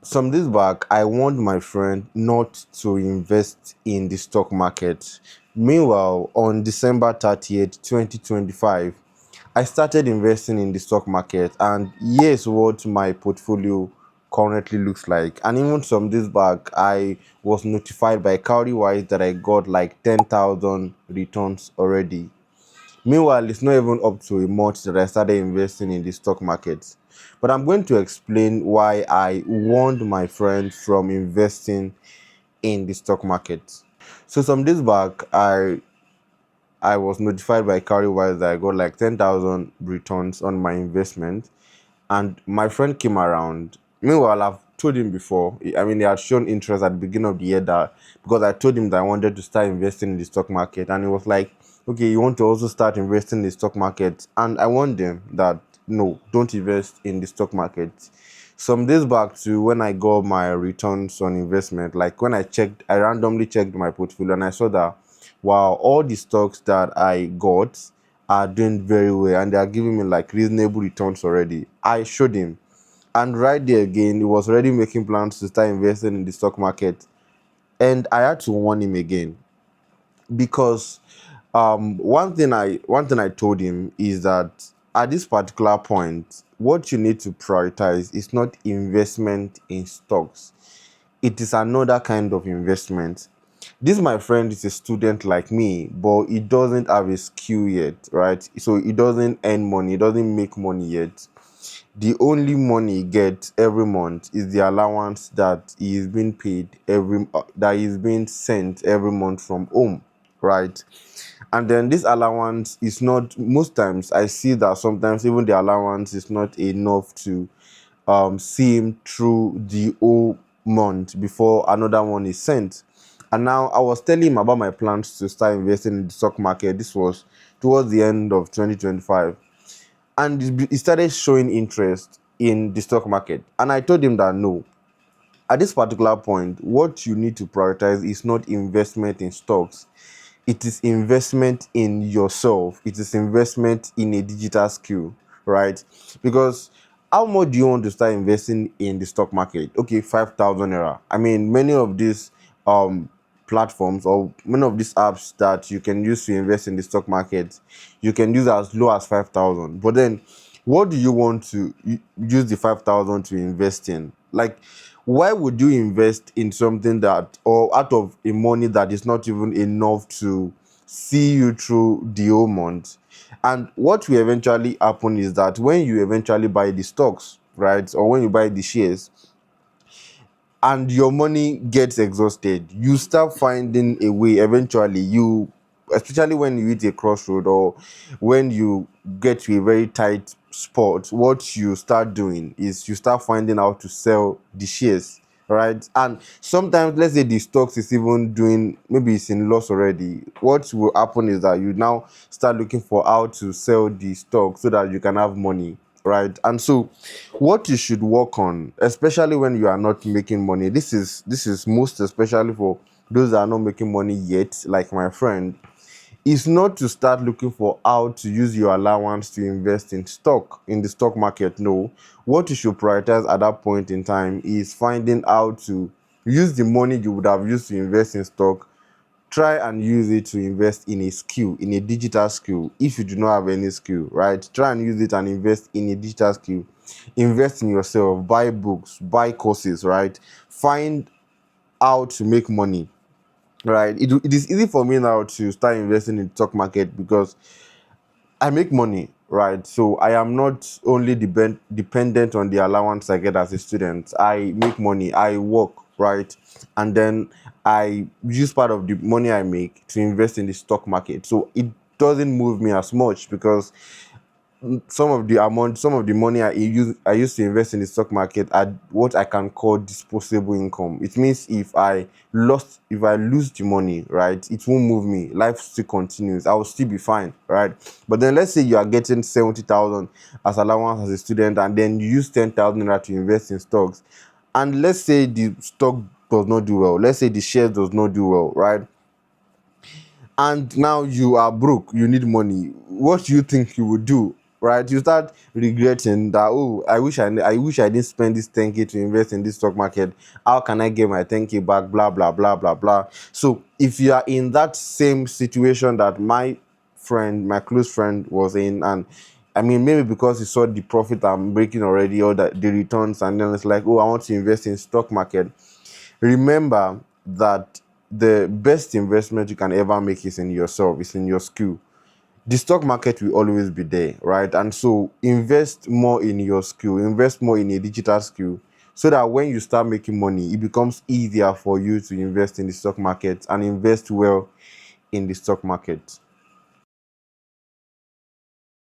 Some days back, I warned my friend not to invest in the stock market. Meanwhile, on December 30th, 2025, I started investing in the stock market, and here's what my portfolio currently looks like. And even some days back, I was notified by Cowrywise that I got like 10,000 returns already. Meanwhile, it's not even up to a month that I started investing in the stock market. But I'm going to explain why I warned my friend from investing in the stock market. So some days back, I was notified by Cowrywise that I got like 10,000 returns on my investment, and my friend came around. Meanwhile, I've told him before. I mean, he had shown interest at the beginning of the year that because I told him that I wanted to start investing in the stock market, and he was like, "Okay, you want to also start investing in the stock market?" And I warned him that no, don't invest in the stock market. Some days back to when I got my returns on investment, like when I randomly checked my portfolio and I saw that wow, all the stocks that I got are doing very well and they are giving me like reasonable returns already. I showed him, and right there again, he was already making plans to start investing in the stock market. And I had to warn him again because one thing I told him is that at this particular point, what you need to prioritize is not investment in stocks. It is another kind of investment. This my friend is a student like me, but he doesn't have a skill yet, right? So he doesn't earn money, he doesn't make money yet. The only money he gets every month is the allowance that he is being paid that is being sent every month from home, right? And then this allowance is not, most times I see that sometimes even the allowance is not enough to see him through the whole month before another one is sent. And now I was telling him about my plans to start investing in the stock market. This was towards the end of 2025. And he started showing interest in the stock market. And I told him that no, at this particular point, what you need to prioritize is not investment in stocks. It is investment in yourself. It is investment in a digital skill, right? Because how much do you want to start investing in the stock market? Okay, 5,000 naira. I mean, many of these um platforms or many of these apps that you can use to invest in the stock market, you can use as low as 5,000. But then, what do you want to use the 5,000 to invest in? Like, why would you invest in something that, or out of a money that is not even enough to see you through the whole month? And what will eventually happen is that when you eventually buy the stocks, right, or when you buy the shares, and your money gets exhausted, you start finding a way eventually. You, especially when you hit a crossroad or when you get to a very tight spot, what you start doing is you start finding out to sell the shares, right? And sometimes, let's say the stocks is even doing, maybe it's in loss already, what will happen is that you now start looking for how to sell the stock so that you can have money, right? And so what you should work on, especially when you are not making money, this is most especially for those that are not making money yet, like my friend, is not to start looking for how to use your allowance to invest in the stock market. No, what you should prioritize at that point in time is finding how to use the money you would have used to invest in stock. Try and use it to invest in a skill, in a digital skill. If you do not have any skill, right, try and use it and invest in a digital skill. Invest in yourself, buy books, buy courses, right? Find how to make money, right? It is easy for me now to start investing in the stock market because I make money, right? So I am not only dependent on the allowance I get as a student. I make money, I work, right? And then I use part of the money I make to invest in the stock market. So it doesn't move me as much because some of the money I used to invest in the stock market are what I can call disposable income. It means if I lose the money, right, it won't move me. Life still continues. I will still be fine, right? But then let's say you are getting 70,000 as allowance as a student, and then you use 10,000 naira to invest in stocks, and let's say the stock does not do well. Let's say the shares does not do well, right? And now you are broke, you need money. What do you think you would do? right? You start regretting that, oh, I wish I didn't spend this 10K to invest in this stock market. How can I get my 10K back? Blah blah blah blah blah. So if you are in that same situation that my close friend was in, and I mean, maybe because he saw the profit I'm breaking already, or the returns, and then it's like, oh, I want to invest in stock market. Remember that the best investment you can ever make is in yourself, is in your skill. The stock market will always be there, right? And so invest more in your skill, invest more in a digital skill, so that when you start making money, it becomes easier for you to invest in the stock market and invest well in the stock market.